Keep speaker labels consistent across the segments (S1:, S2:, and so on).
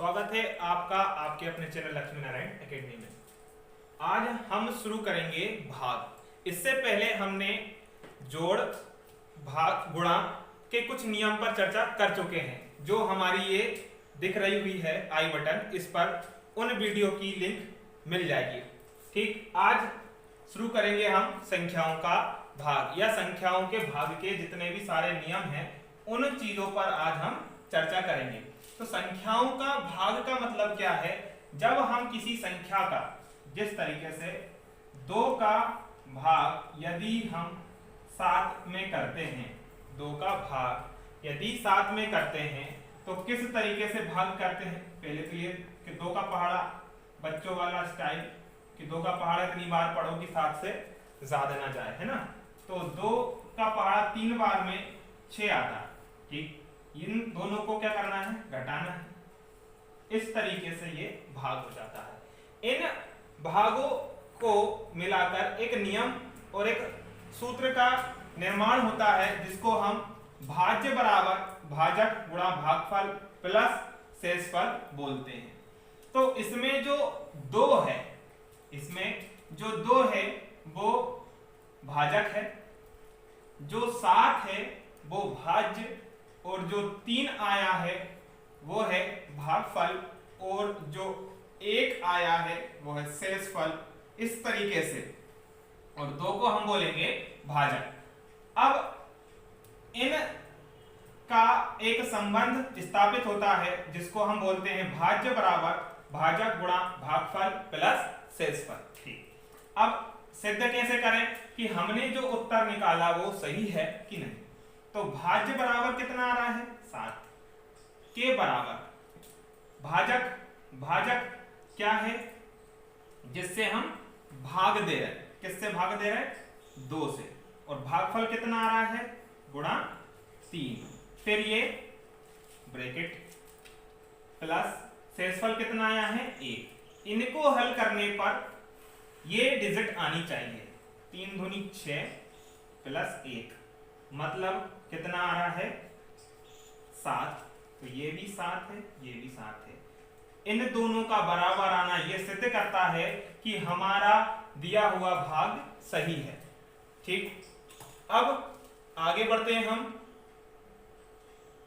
S1: स्वागत है आपका आपके अपने चैनल लक्ष्मी नारायण एकेडमी में। आज हम शुरू करेंगे भाग। इससे पहले हमने जोड़, भाग, गुणा के कुछ नियम पर चर्चा कर चुके हैं। जो हमारी ये दिख रही हुई है आई बटन, इस पर उन वीडियो की लिंक मिल जाएगी। ठीक, आज शुरू करेंगे हम संख्याओं का भाग या संख्याओं के भाग के जितने भी सारे नियम हैं उन चीजों पर आज हम चर्चा करेंगे। तो संख्याओं का भाग का मतलब क्या है? जब हम किसी संख्या का, जिस तरीके से 2 का भाग यदि हम 7 में करते हैं, 2 का भाग यदि 7 में करते हैं तो किस तरीके से भाग करते हैं? पहले तो ये कि 2 का पहाड़ा, बच्चों वाला स्टाइल कि 2 का पहाड़ा इतनी बार पढ़ो कि 7 से ज्यादा ना जाए, है ना। तो 2 का पहाड़ा 3 बार में 6 आता। ठीक, इन दोनों को क्या करना है? घटाना है। इस तरीके से ये भाग हो जाता है। इन भागों को मिलाकर एक नियम और एक सूत्र का निर्माण होता है जिसको हम भाज्य बराबर भाजक गुणा भागफल प्लस शेषफल बोलते हैं। तो इसमें जो 2 है, इसमें जो 2 है वो भाजक है, जो 7 है वो भाज्य, और जो 3 आया है वो है भागफल, और जो 1 आया है वो है शेषफल। इस तरीके से, और 2 को हम बोलेंगे भाजक। अब इन का एक संबंध स्थापित होता है जिसको हम बोलते हैं भाज्य बराबर भाजक गुणा भागफल प्लस शेषफल। ठीक, अब सिद्ध कैसे करें कि हमने जो उत्तर निकाला वो सही है कि नहीं? तो भाज्य बराबर कितना आ रहा है? 7 के बराबर भाजक, भाजक क्या है? जिससे हम भाग दे रहे हैं। किससे भाग दे रहे हैं? 2 से। और भागफल कितना आ रहा है? गुणा 3। फिर ये ब्रैकेट प्लस शेषफल कितना आया है? 1। इनको हल करने पर ये डिजिट आनी चाहिए। 3 दूनी 6 प्लस 1 मतलब कितना आ रहा है? 7। तो ये भी 7 है, ये भी 7 है। इन दोनों का बराबर आना ये सिद्ध करता है कि हमारा दिया हुआ भाग सही है। ठीक, अब आगे बढ़ते हैं हम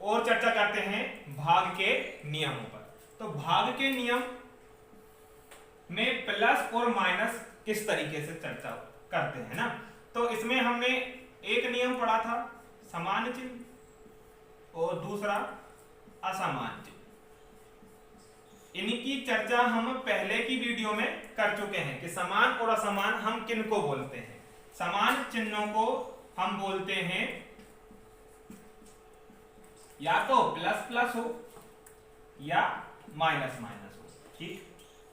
S1: और चर्चा करते हैं भाग के नियमों पर। तो भाग के नियम में प्लस और माइनस किस तरीके से चर्चा करते हैं ना। तो इसमें हमने एक नियम पढ़ा था समान चिन्ह और दूसरा असमान चिन्ह। इनकी चर्चा हम पहले की वीडियो में कर चुके हैं कि समान और असमान हम किन को बोलते हैं। समान चिन्हों को हम बोलते हैं या तो प्लस प्लस हो या माइनस माइनस हो। ठीक,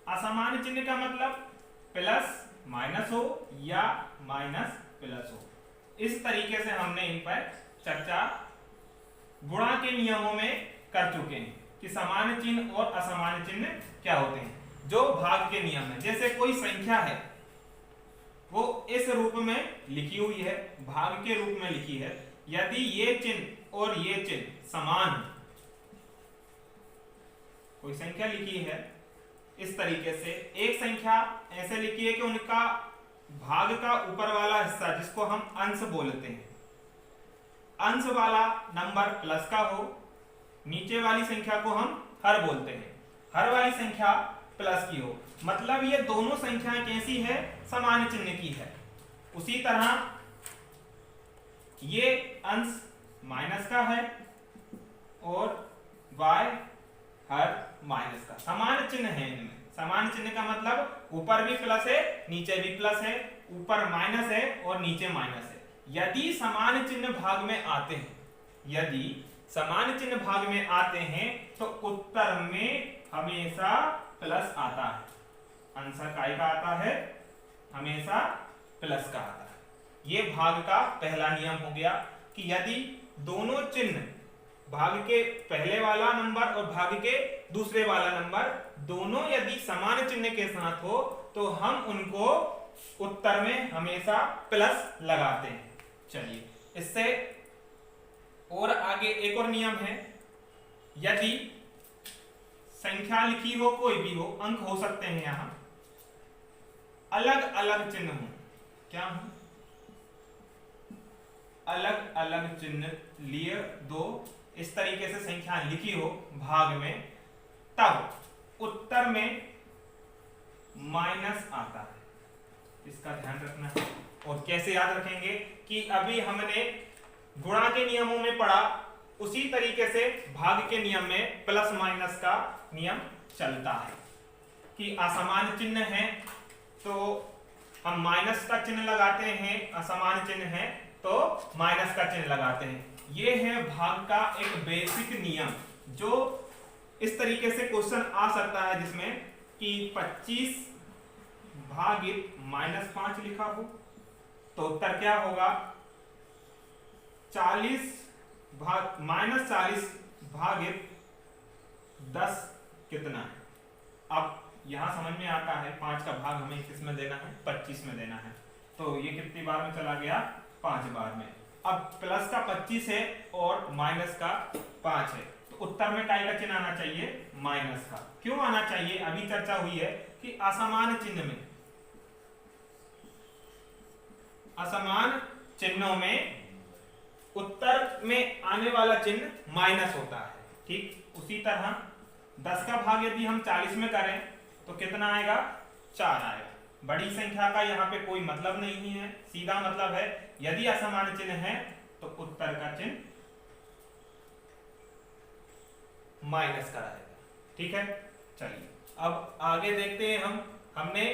S1: असमान चिन्ह का मतलब प्लस माइनस हो या माइनस प्लस हो। इस तरीके से हमने इन पर चर्चा गुणा के नियमों में कर चुके हैं कि समान चिन्ह और असमान चिन्ह क्या होते हैं। जो भाग के नियम है, जैसे कोई संख्या है वो इस रूप में लिखी हुई है, भाग के रूप में लिखी है। यदि ये चिन्ह और ये चिन्ह समान, कोई संख्या लिखी है इस तरीके से, एक संख्या ऐसे लिखी है कि उनका भाग का ऊपर वाला हिस्सा जिसको हम अंश बोलते हैं, अंश वाला नंबर प्लस का हो, नीचे वाली संख्या को हम हर बोलते हैं, हर वाली संख्या प्लस की हो, मतलब ये दोनों संख्याएं कैसी है? समान चिन्ह की है। उसी तरह ये अंश माइनस का है और y हर माइनस का। समान चिन्ह है इनमें। समान चिन्ह का मतलब ऊपर भी प्लस है, नीचे भी प्लस है, ऊपर माइनस है और नीचे माइनस है। यदि समान चिन्ह भाग में आते हैं, यदि समान चिन्ह भाग में आते हैं तो उत्तर में हमेशा प्लस आता है। आंसर काय का आता है? हमेशा प्लस का आता है। ये भाग का पहला नियम हो गया कि यदि दोनों चिन्ह, भाग के पहले वाला नंबर और भाग के दूसरे वाला नंबर दोनों यदि समान चिन्ह के साथ हो तो हम उनको उत्तर में हमेशा प्लस लगाते हैं। चलिए, इससे और आगे एक और नियम है, यदि संख्या लिखी हो, कोई भी हो, अंक हो सकते हैं, यहां अलग अलग चिन्ह हो, क्या हो, अलग अलग चिन्ह लिए दो, इस तरीके से संख्या लिखी हो भाग में, तब उत्तर में माइनस आता है। इसका ध्यान रखना है। और कैसे याद रखेंगे कि अभी हमने गुणा के नियमों में पढ़ा, उसी तरीके से भाग के नियम में प्लस माइनस का नियम चलता है कि असमान चिन्ह है तो हम माइनस का चिन्ह लगाते हैं, असमान चिन्ह है तो माइनस का चिन्ह लगाते हैं। ये है भाग का एक बेसिक नियम, जो इस तरीके से क्वेश्चन आ सकता है जिसमें कि 25 भागित -5 लिखा हो तो उत्तर क्या होगा, 40 भागित 10 कितना है। अब यहां समझ में आता है 5 का भाग हमें किस में देना है, 25 में देना है, तो ये कितनी बार में चला गया, 5 बार में। अब प्लस का 25 है और माइनस का 5 है, तो उत्तर में काय का चिन्ह आना चाहिए, माइनस का। क्यों आना चाहिए, अभी चर्चा हुई है कि असमान चिन्ह में, असमान चिन्हों में उत्तर में आने वाला चिन्ह माइनस होता है। ठीक उसी तरह 10 का भाग यदि हम 40 में करें तो कितना आएगा, 4 आएगा। बड़ी संख्या का यहाँ पे कोई मतलब नहीं है, सीधा मतलब है यदि असमान चिन्ह है तो उत्तर का चिन्ह माइनस का रहेगा। ठीक है, चलिए अब आगे देखते हैं। हमने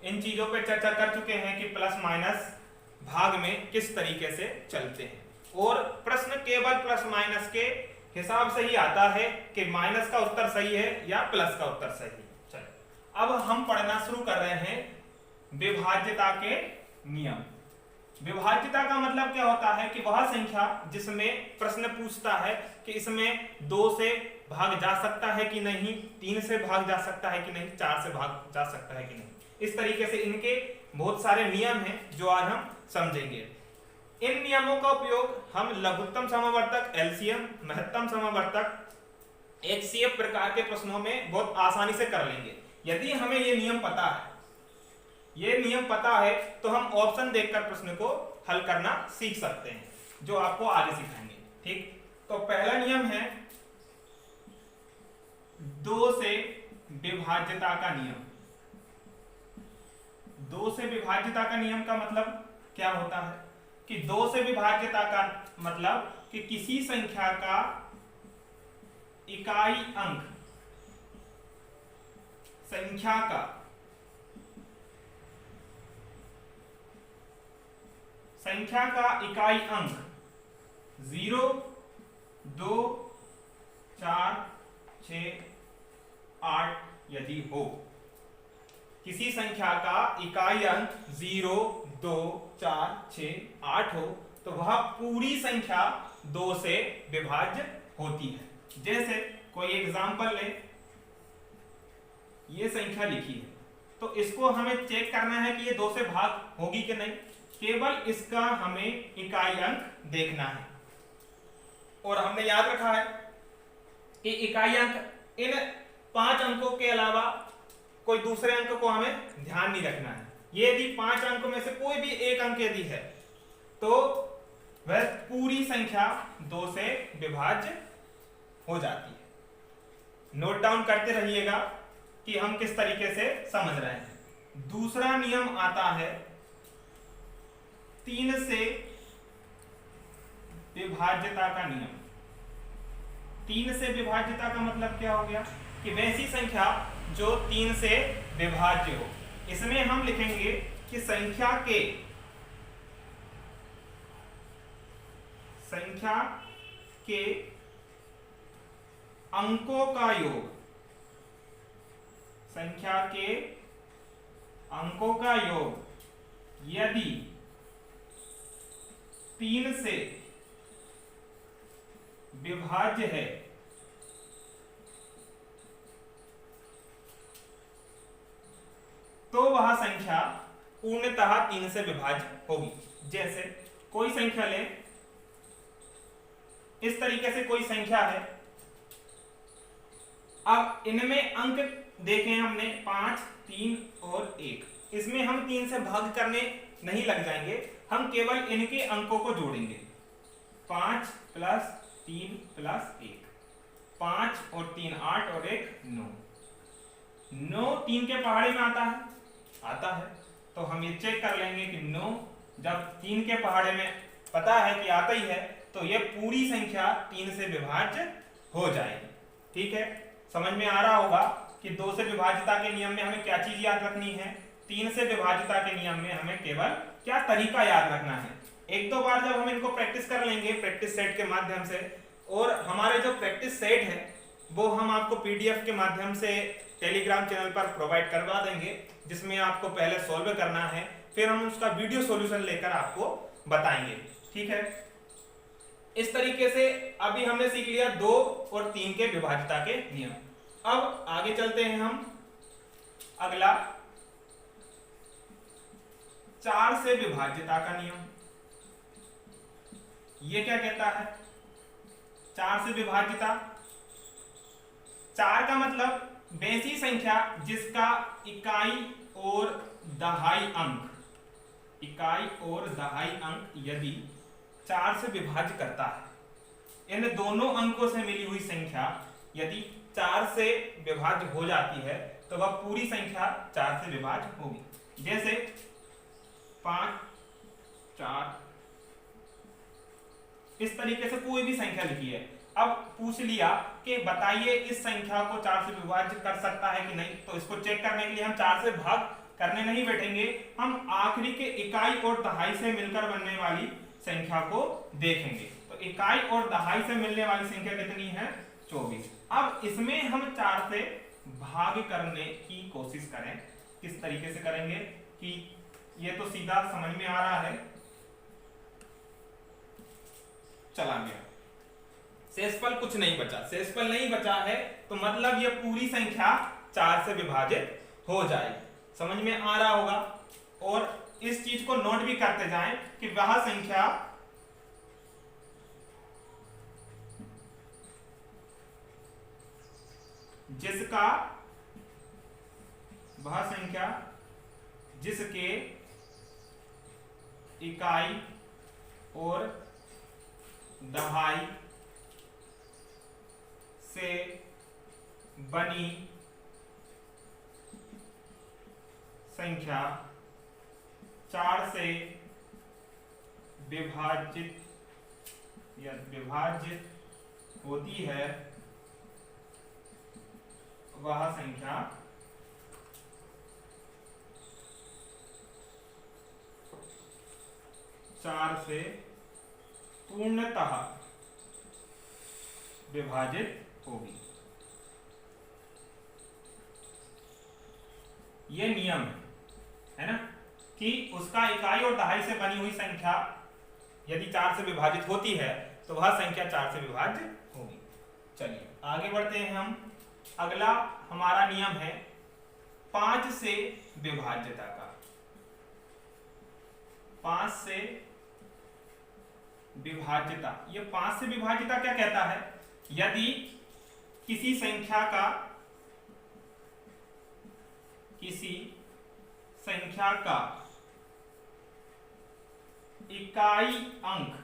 S1: इन चीजों पे चर्चा कर चुके हैं कि प्लस माइनस भाग में किस तरीके से चलते हैं, और प्रश्न केवल प्लस माइनस के हिसाब से ही आता है कि माइनस का उत्तर सही है या प्लस का उत्तर सही है। चलो अब हम पढ़ना शुरू कर रहे हैं विभाज्यता के नियम। विभाज्यता का मतलब क्या होता है कि वह संख्या जिसमें प्रश्न पूछता है कि इसमें 2 से भाग जा सकता है कि नहीं, 3 से भाग जा सकता है कि नहीं, 4 से भाग जा सकता है कि नहीं। इस तरीके से इनके बहुत सारे नियम हैं जो आज हम समझेंगे। इन नियमों का उपयोग हम लघुत्तम समावर्तक, एलसीएम, महत्तम समावर्तक, एचसीएफ प्रकार के प्रश्नों में बहुत आसानी से कर लेंगे। यदि हमें ये नियम पता है, ये नियम पता है, तो हम ऑप्शन देखकर प्रश्न को हल करना सीख सकते हैं, जो आपको आगे सिखाएंगे। ठीक, तो पहला नियम है 2 से विभाज्यता का नियम। 2 से विभाज्यता का नियम का मतलब क्या होता है कि 2 से विभाज्यता का मतलब कि किसी संख्या का इकाई अंक, संख्या का इकाई अंक 0, 2, 4, 6, 8 यदि हो, किसी संख्या का इकाई अंक 0, 2, 4, 6, 8 हो, तो वह पूरी संख्या 2 से विभाज्य होती है। जैसे कोई एग्जांपल ले, ये संख्या लिखी है, तो इसको हमें चेक करना है कि ये 2 से भाग होगी कि नहीं। केवल इसका हमें इकाई अंक देखना है, और हमने याद रखा है कि इकाई अंक इन 5 अंकों के अलावा कोई दूसरे अंक को हमें ध्यान नहीं रखना है। ये यदि 5 अंकों में से कोई भी एक अंक यदि है तो वह पूरी संख्या 2 से विभाज्य हो जाती है। नोट डाउन करते रहिएगा कि हम किस तरीके से समझ रहे हैं। दूसरा नियम आता है 3 से विभाज्यता का नियम। 3 से विभाज्यता का मतलब क्या हो गया कि वैसी संख्या जो 3 से विभाज्य हो। इसमें हम लिखेंगे कि संख्या के अंकों का योग, संख्या के अंकों का योग यदि 3 से विभाज्य है तो वह संख्या पूर्णतः 3 से विभाज्य होगी। जैसे कोई संख्या ले, इस तरीके से कोई संख्या है अब इनमें अंक देखें हमने 5, 3 और 1, इसमें हम 3 से भाग करने नहीं लग जाएंगे, हम केवल इनके अंकों को जोड़ेंगे। 5 प्लस 3 प्लस 1, 5 और 3 8 और 1 9, 9 3 के पहाड़े में आता है, तो हम ये चेक कर लेंगे कि 9 जब 3 के पहाड़े में पता है कि आता ही है, तो ये पूरी संख्या 3 से विभाज्य हो जाएगी। ठीक है, समझ में आ रहा होगा कि 2 से विभाज्यता के नियम में हमें क्या चीज याद रखनी है, 3 से विभाज्यता के नियम में हमें केवल क्या तरीका याद रखना है। एक दो बार जब हम इनको प्रैक्टिस कर लेंगे प्रैक्टिस सेट के माध्यम से, और हमारे जो प्रैक्टिस सेट है वो हम आपको पीडीएफ के माध्यम से टेलीग्राम चैनल पर प्रोवाइड करवा देंगे, जिसमें आपको पहले सॉल्व करना है, फिर हम उसका वीडियो सॉल्यूशन लेकर आपको बताएंगे। ठीक है, इस तरीके से अभी हमने सीख लिया 2 और 3 के विभाज्यता के नियम। अब आगे चलते हैं हम, अगला 4 से विभाज्यता का नियम। ये क्या कहता है, 4 से विभाज्यता, 4 का मतलब वैसी संख्या जिसका इकाई और दहाई अंक, इकाई और दहाई अंक यदि 4 से विभाज्य करता है, इन दोनों अंकों से मिली हुई संख्या यदि 4 से विभाज्य हो जाती है तो वह पूरी संख्या 4 से विभाज्य होगी। जैसे 5 4, इस तरीके से कोई भी संख्या लिखी है। अब पूछ लिया कि बताइए इस संख्या को 4 से विभाज्य कर सकता है कि नहीं, तो इसको चेक करने के लिए हम 4 से भाग करने नहीं बैठेंगे, हम आखिरी के इकाई और दहाई से मिलकर बनने वाली संख्या को देखेंगे। तो इकाई और दहाई से मिलने वाली संख्या कितनी है, 24। अब इसमें हम 4 से भाग करने की कोशिश करें, किस तरीके से करेंगे कि ये तो सीधा समझ में आ रहा है, चला गया, शेषफल कुछ नहीं बचा, शेषफल नहीं बचा है तो मतलब ये पूरी संख्या 4 से विभाजित हो जाएगी। समझ में आ रहा होगा, और इस चीज को नोट भी करते जाएं कि वह संख्या जिसका, वह संख्या जिसके इकाई और दहाई से बनी संख्या 4 से विभाजित या विभाजित होती है, वह संख्या चार से पूर्णतः विभाजित होगी। ये नियम है ना, कि उसका इकाई और दहाई से बनी हुई संख्या यदि 4 से विभाजित होती है तो वह संख्या 4 से विभाज्य होगी। चलिए आगे बढ़ते हैं हम, अगला हमारा नियम है 5 से विभाज्यता का। 5 से विभाज्यता, ये 5 से विभाज्यता क्या कहता है, यदि किसी संख्या का इकाई अंक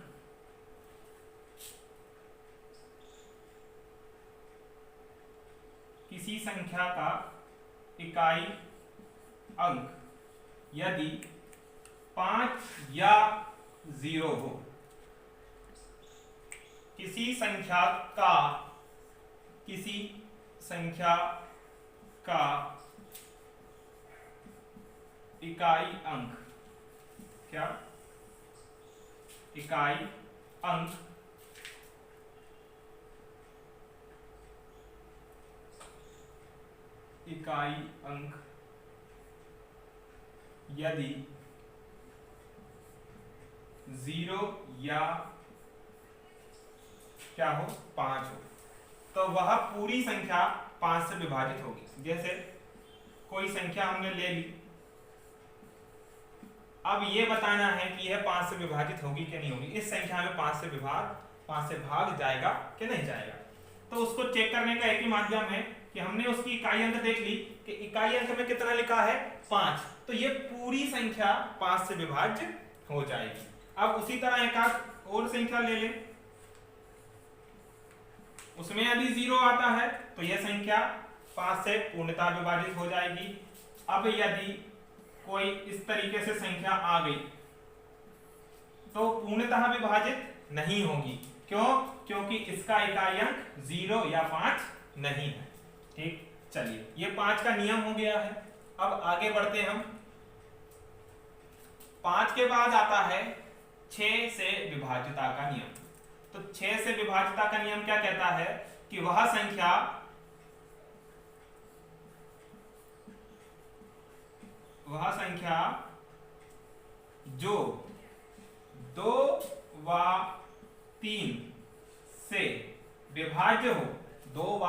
S1: किसी संख्या का इकाई अंक यदि 5 या 0 हो, किसी संख्या का इकाई अंक, क्या इकाई अंक यदि 0 या क्या हो 5 हो, तो वह पूरी संख्या 5 से विभाजित होगी। जैसे कोई संख्या हमने ले ली, अब ये बताना है कि यह 5 से विभाजित होगी कि नहीं होगी, इस संख्या में 5 से भाग जाएगा कि नहीं जाएगा। तो उसको चेक करने का एक ही माध्यम है कि हमने उसकी इकाई अंक देख ली कि इकाई अंक में कितना लिखा है 5, तो ये पूरी संख्या 5 से विभाज्य हो जाएगी। अब उसी तरह एक आध और संख्या ले लें, उसमें यदि 0 आता है तो यह संख्या 5 से पूर्णतः विभाजित हो जाएगी। अब यदि कोई इस तरीके से संख्या आ गई तो पूर्णतः विभाजित नहीं होगी। क्यों? क्योंकि इसका इकाई अंक 0 या 5 नहीं है। ठीक, चलिए ये 5 का नियम हो गया है। अब आगे बढ़ते हम। 5 के बाद आता है 6 से विभाज्यता का नियम। तो 6 से विभाज्यता का नियम क्या कहता है कि वह संख्या जो 2 व 3 से विभाज्य हो, 2 व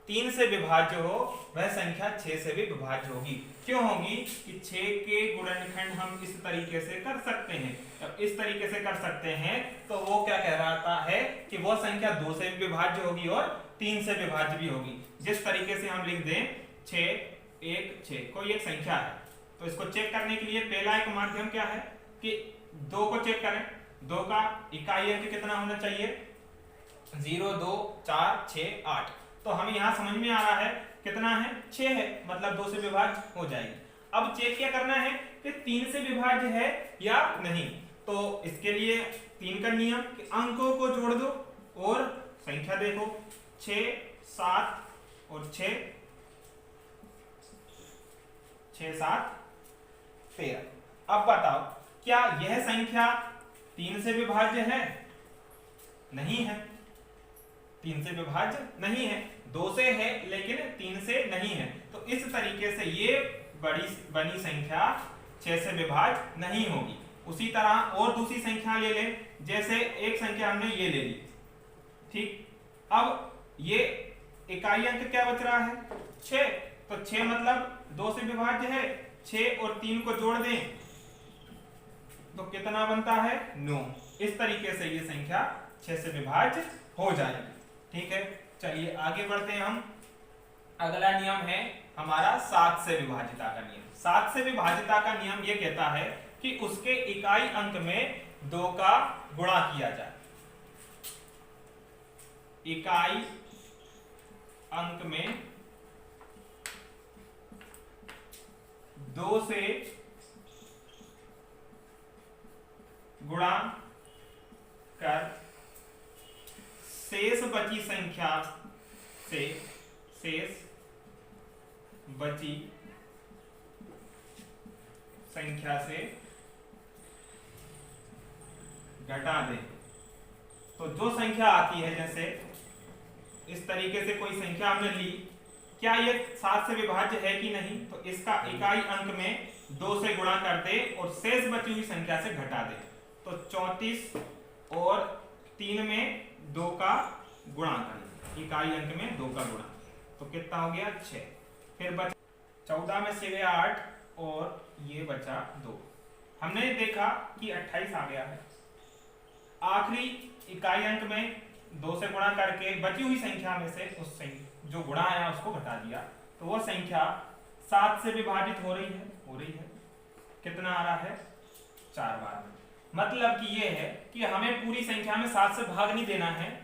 S1: 3 से विभाज्य हो, वह संख्या 6 से भी विभाज्य होगी। क्यों होगी? कि 6 के गुणनखंड हम इस तरीके से कर सकते हैं। जब इस तरीके से कर सकते हैं तो वो क्या कहलाता है कि वो संख्या 2 से भी विभाज्य होगी और 3 से विभाज्य भी होगी। जिस तरीके से हम लिख दें 6 1 6, कोई एक संख्या है, तो इसको चेक करने के लिए पहला एक माध्यम क्या है कि 2 को चेक करें। 2 का इकाई अंक कितना होना चाहिए? 0 2 4 6 8। तो हमें यहां समझ में आ रहा है कितना है? 6 है, मतलब 2 से विभाज्य हो जाएगी। अब चेक क्या करना है कि 3 से विभाज्य है या नहीं। तो इसके लिए 3 का नियम कि अंकों को जोड़ दो और संख्या देखो, 6 7 और 6 6 7 13। अब बताओ क्या यह संख्या 3 से विभाज्य है? नहीं है, 3 से विभाज्य नहीं है। 2 से है लेकिन 3 से नहीं है। तो इस तरीके से ये बनी संख्या 6 से विभाज्य नहीं होगी। उसी तरह और दूसरी संख्या ले लें, जैसे एक संख्या हमने ये ले ली। ठीक, अब ये इकाई अंक क्या बच रहा है? 6। तो 6 मतलब 2 से विभाज्य है। 6 और 3 को जोड़ दें तो कितना बनता है? 9। इस तरीके से ये संख्या 6 से विभाज्य हो जाएगी। ठीक है, चलिए आगे बढ़ते हैं हम। अगला नियम है हमारा 7 से विभाज्यता का नियम। 7 से विभाज्यता का नियम ये कहता है कि उसके इकाई अंक में 2 का गुणा किया जाए। इकाई अंक में 2 से गुणा कर शेष बची संख्या से घटा दें। तो जो संख्या आती है, जैसे इस तरीके से कोई संख्या हमने ली, क्या ये 7 से विभाज्य है कि नहीं? तो इसका इकाई अंक में 2 से गुणा कर दे और शेष बची हुई संख्या से घटा दे। तो 34 और 3 में 2 का गुणा करें, इकाई अंक में 2 का गुणा, तो कितना हो गया? 6। फिर बचा 14 में से गया 8 और ये बचा 2। हमने देखा कि 28 आ गया है। आखिरी इकाई अंक में 2 से गुणा करके बची हुई संख्या में से उस जो गुणा आया उसको घटा दिया, तो वो संख्या 7 से विभाजित हो रही है। कितना आ रहा है? 4 बार। मतलब कि ये है कि हमें पूरी संख्या में 7 से भाग नहीं देना है,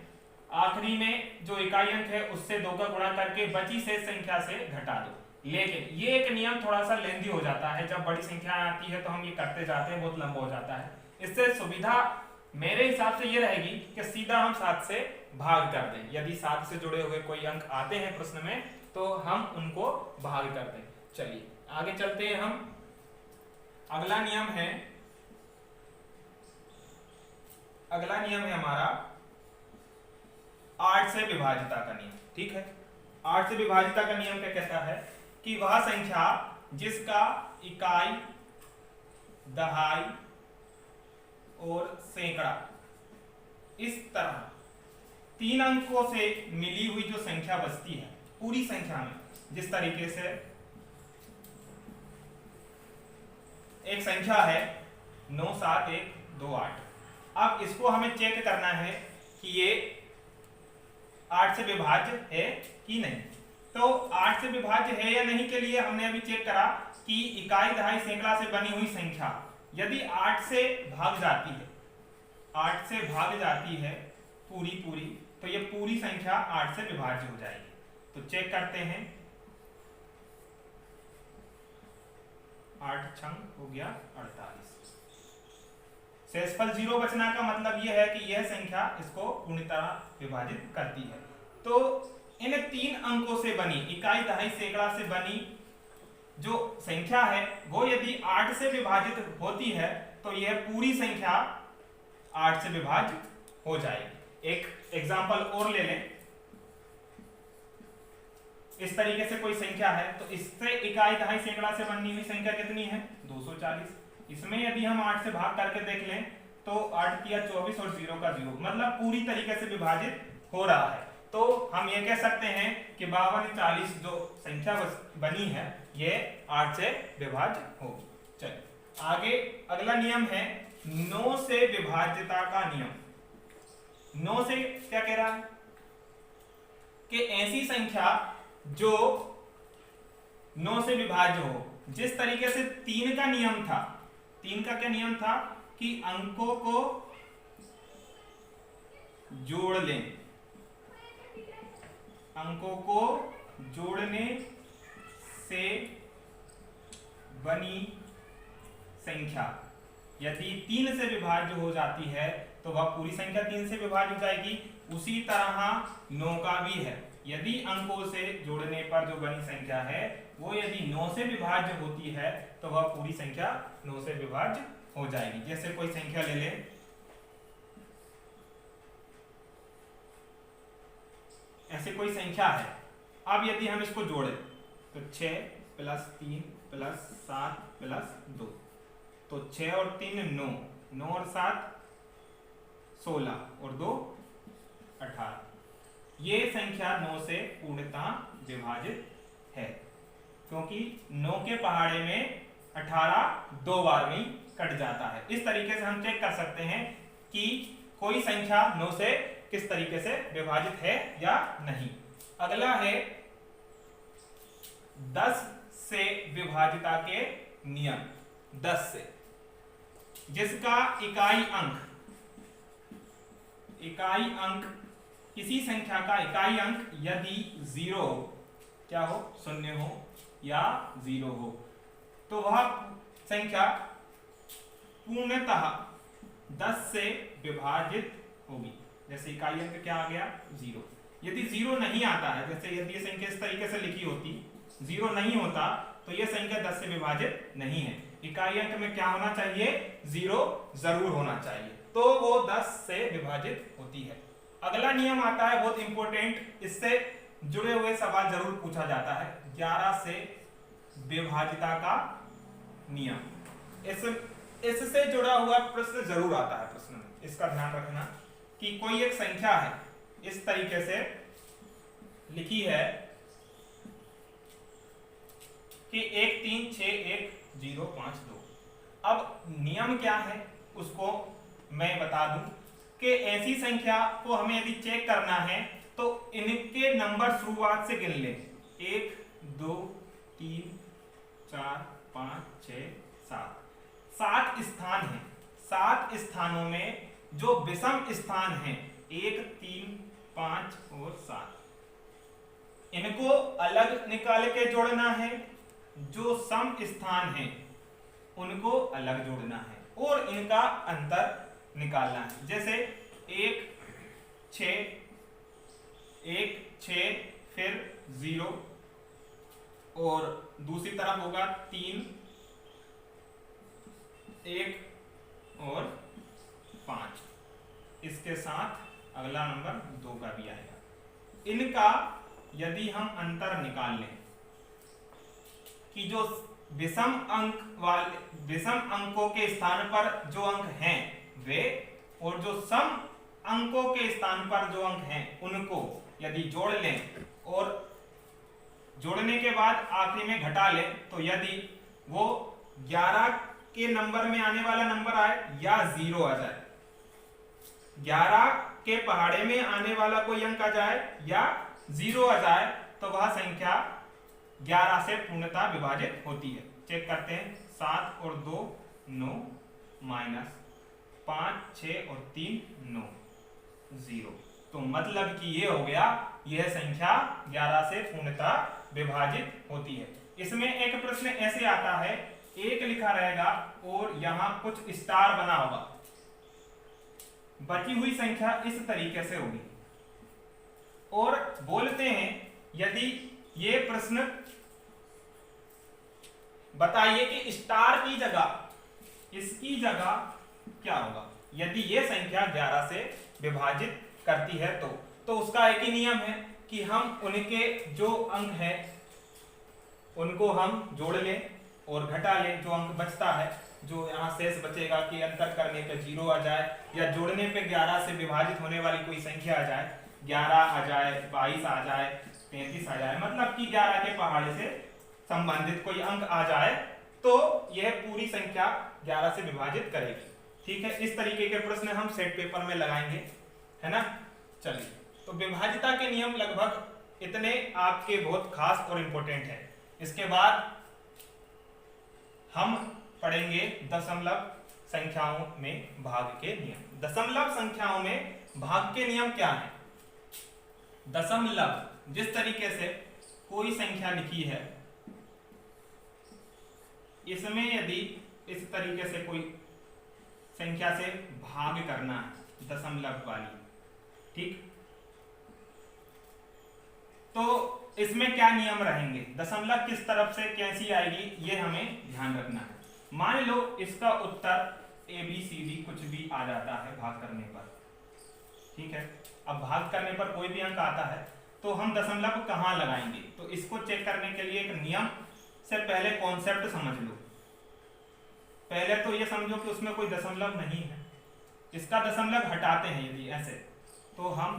S1: आखिरी में जो इकाई अंक है उससे 2 का गुणा करके बची शेष संख्या से घटा दो। लेकिन ये एक नियम थोड़ा सा लेंदी हो जाता है, जब बड़ी संख्या आती है तो हम ये करते जाते हैं, बहुत लंबा हो जाता है। इससे सुविधा मेरे हिसाब से ये रहेगी कि सीधा हम 7 से भाग कर दें। यदि 7 से जुड़े हुए कोई अंक आते हैं प्रश्न में तो हम उनको भाग कर दें। चलिए आगे चलते हैं हम। अगला नियम है हमारा 8 से विभाज्यता का नियम। ठीक है, 8 से विभाज्यता का नियम क्या कहता है कि वह संख्या जिसका इकाई, दहाई और सैकड़ा इस तरह 3 अंकों से मिली हुई जो संख्या बचती है पूरी संख्या में, जिस तरीके से एक संख्या है 9 7 1 2 8। अब इसको हमें चेक करना है कि ये 8 से विभाज्य है कि नहीं। तो 8 से विभाज्य है या नहीं के लिए हमने अभी चेक करा कि इकाई दहाई सैकड़ा से बनी हुई संख्या यदि 8 से भाग जाती है, 8 से भाग जाती है पूरी पूरी, तो ये पूरी संख्या 8 से विभाज्य हो जाएगी। तो चेक करते हैं, 8 छंग हो गया 48। शेषफल 0 बचना का मतलब यह है कि यह संख्या इसको पूर्णतः विभाजित करती है। तो इन 3 अंकों से बनी इकाई दहाई सैकड़ा से बनी जो संख्या है वो यदि 8 से विभाजित होती है तो यह पूरी संख्या 8 से विभाजित हो जाएगी। एक एग्जांपल और ले लें। इस तरीके से कोई संख्या है तो इससे इकाई दहाई सैकड़ा से बनी हुई संख्या कितनी है? 240। इसमें यदि हम 8 से भाग करके देख लें तो 8 किया 24 और 0 का 0, मतलब पूरी तरीके से विभाजित हो रहा है। तो हम ये कह सकते हैं कि 52 40 जो संख्या बनी है ये 8 से विभाज्य होगी। चलिए आगे अगला नियम है 9 से विभाज्यता का नियम। 9 से क्या कह रहा है कि ऐसी संख्या जो 9 से विभाज्य हो, जिस तरीके से 3 का नियम था। 3 का क्या नियम था कि अंकों को जोड़ लें, अंकों को जोड़ने से बनी संख्या यदि 3 से विभाज्य हो जाती है तो वह पूरी संख्या 3 से विभाज्य हो जाएगी। उसी तरह 9 का भी है, यदि अंकों से जोड़ने पर जो बनी संख्या है वो यदि 9 से विभाज्य होती है तो वह पूरी संख्या 9 से विभाज्य हो जाएगी। जैसे कोई संख्या ले ले, ऐसे कोई संख्या है, अब यदि हम इसको जोड़ें तो 6 + 3 + 7 + 2, तो 6 और 3 9, 9 और 7 16 और 2 18। ये संख्या 9 से पूर्णतः विभाजित है, क्योंकि 9 के पहाड़े में 18 2 बार में कट जाता है। इस तरीके से हम चेक कर सकते हैं कि कोई संख्या 9 से किस तरीके से विभाजित है या नहीं। अगला है 10 से विभाजिता के नियम। 10 से, जिसका इकाई अंक किसी संख्या का इकाई अंक यदि 0 हो, क्या हो, 0 हो या 0 हो, तो वह संख्या पूर्णतः 10 से विभाजित होगी। जैसे इकाई अंक क्या आ गया? 0। यदि 0 नहीं आता है, जैसे यदि ये संख्या इस तरीके से लिखी होती, 0 नहीं होता तो यह संख्या 10 से विभाजित नहीं है। इकाई अंक में क्या होना चाहिए? 0 जरूर होना चाहिए, तो वो 10 से विभाजित होती है। अगला नियम आता है बहुत इंपॉर्टेंट, इससे जुड़े हुए सवाल जरूर पूछा जाता है, 11 से विभाजिता का नियम। इससे जुड़ा हुआ प्रश्न जरूर आता है प्रश्न में, इसका ध्यान रखना कि कोई एक संख्या है इस तरीके से लिखी है कि 1361052। अब नियम क्या है उसको मैं बता दूं कि ऐसी संख्या को हमें यदि चेक करना है तो इनके नंबर शुरुआत से गिन लें। 1 2 3 4 5 6 7 7 स्थान हैं। 7 स्थानों में जो विषम स्थान हैं 1 3 5 और 7, इनको अलग निकाल के जोड़ना है। जो सम स्थान हैं उनको अलग जोड़ना है और इनका अंतर निकालना है। जैसे 1 6 फिर 0 और दूसरी तरफ होगा 3 1 और 5, इसके साथ अगला नंबर 2 का भी आएगा। इनका यदि हम अंतर निकाल लें कि जो विषम अंकों के स्थान पर जो अंक हैं वे और जो सम अंकों के स्थान पर जो अंक हैं उनको यदि जोड़ लें और जोड़ने के बाद आखिरी में घटा लें, तो यदि वो 11 के नंबर में आने वाला नंबर आए या 0 आ जाए, 11 के पहाड़े में आने वाला कोई अंक आ जाए या 0 आ जाए तो वह संख्या 11 से पूर्णतः विभाजित होती है। चेक करते हैं, 7 और 2 9 माइनस 5 6 और 3 9 0। तो मतलब कि ये हो गया, यह संख्या 11 से पूर्णतः विभाजित होती है। इसमें एक प्रश्न ऐसे आता है, एक लिखा रहेगा और यहां कुछ स्टार बना होगा, बची हुई संख्या इस तरीके से होगी और बोलते हैं यदि ये प्रश्न बताइए कि स्टार की जगह इसकी जगह क्या होगा यदि ये संख्या 11 से विभाजित करती है तो उसका एक ही नियम है कि हम उनके जो अंक है उनको हम जोड़ लें और घटा लें। जो अंक बचता है, जो यहाँ शेष बचेगा कि अंतर करने पे 0 आ जाए या जोड़ने पे 11 से विभाजित होने वाली कोई संख्या आ जाए, 11 आ जाए, 22 आ जाए, 33 आ जाए, मतलब कि 11 के पहाड़े से संबंधित कोई अंक आ जाए तो यह पूरी संख्या 11 से विभाजित करेगी। ठीक है, इस तरीके के प्रश्न हम सेट पेपर में लगाएंगे, है ना। चलिए, तो विभाजिता के नियम लगभग इतने आपके बहुत खास और इंपॉर्टेंट है। इसके बाद हम पढ़ेंगे दशमलव संख्याओं में भाग के नियम। दशमलव संख्याओं में भाग के नियम क्या है? दशमलव, जिस तरीके से कोई संख्या लिखी है, इसमें यदि इस तरीके से कोई संख्या से भाग करना है दशमलव वाली, ठीक, तो इसमें क्या नियम रहेंगे, दशमलव किस तरफ से कैसी आएगी, ये हमें ध्यान रखना है। मान लो इसका उत्तर ABCD कुछ भी आ जाता है भाग करने पर, ठीक है। अब भाग करने पर कोई भी अंक आता है तो हम दशमलव कहाँ लगाएंगे, तो इसको चेक करने के लिए एक नियम से पहले कॉन्सेप्ट समझ लो। पहले तो ये समझो कि उसमें कोई दशमलव नहीं है, इसका दशमलव हटाते हैं यदि ऐसे, तो हम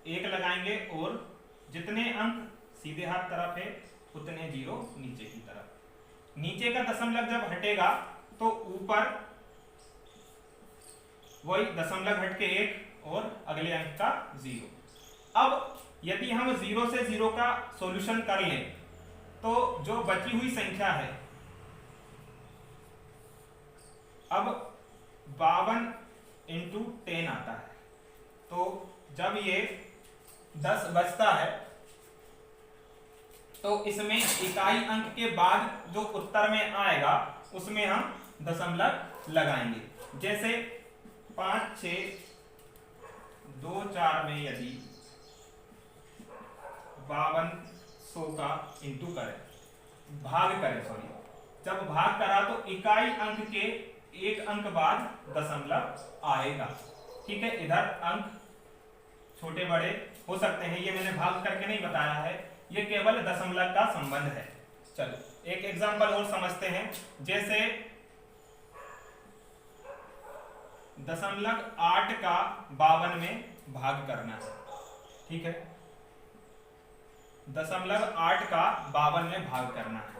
S1: 1 लगाएंगे और जितने अंक सीधे हाथ तरफ है उतने 0 नीचे की तरफ। नीचे का दशमलव जब हटेगा तो ऊपर वही दशमलव हट के 1 और अगले अंक का 0। अब यदि हम 0 से 0 का सॉल्यूशन कर लें तो जो बची हुई संख्या है, अब 52 × 10 आता है, तो जब ये 10 बचता है तो इसमें इकाई अंक के बाद जो उत्तर में आएगा उसमें हम दशमलव लगाएंगे। जैसे 5 6 2 4 में यदि 5200 का इंटू करें, भाग करें, सॉरी, जब भाग करा तो इकाई अंक के एक अंक बाद दशमलव आएगा। ठीक है, इधर अंक छोटे बड़े हो सकते हैं, ये मैंने भाग करके नहीं बताया है, ये केवल दशमलव का संबंध है। चलो एक एग्जांपल और समझते हैं। जैसे 0.8 का 52 में भाग करना है, ठीक है, 0.8 का 52 में भाग करना है,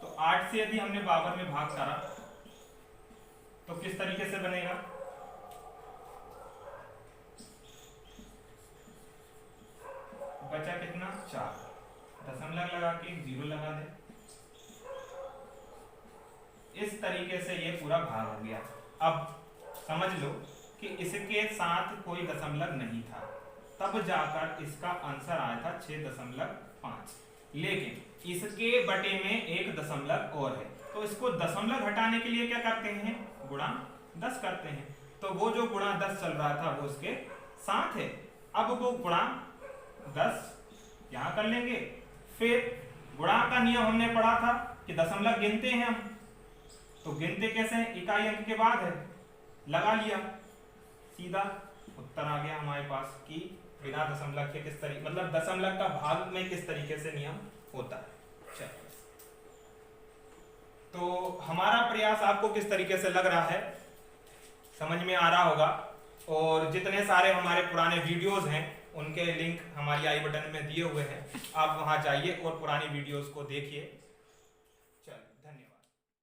S1: तो 8 से यदि हमने 52 में भाग करा तो किस तरीके से बनेगा, बचा कितना 4, दशमलव लगा के 0 लगा दे, इस तरीके से ये पूरा भाग हो गया। अब समझ लो कि इसके साथ कोई दशमलव नहीं था, तब जाकर इसका आंसर आया था 6.5, लेकिन इसके बटे में एक दशमलव और है, तो इसको दशमलव हटाने के लिए क्या करते हैं, गुणा 10 करते हैं, तो वो जो गुणा 10 चल रहा था वो उसके साथ है, अब वो गुणा 10 यहां कर लेंगे। फिर गुणा का नियम हमने पढ़ा था कि दशमलव गिनते हैं हम, तो गिनते कैसे हैं, इकाई अंक के बाद है, लगा लिया, सीधा उत्तर आ गया हमारे पास कि बिना दशमलव के किस तरीके, मतलब दशमलव का भाग में किस तरीके से नियम होता है। चलो, तो हमारा प्रयास आपको किस तरीके से लग रहा है, समझ में आ रहा होगा। और जितने सारे हमारे पुराने वीडियोस हैं उनके लिंक हमारी आई बटन में दिए हुए हैं, आप वहां जाइए और पुरानी वीडियोस को देखिए।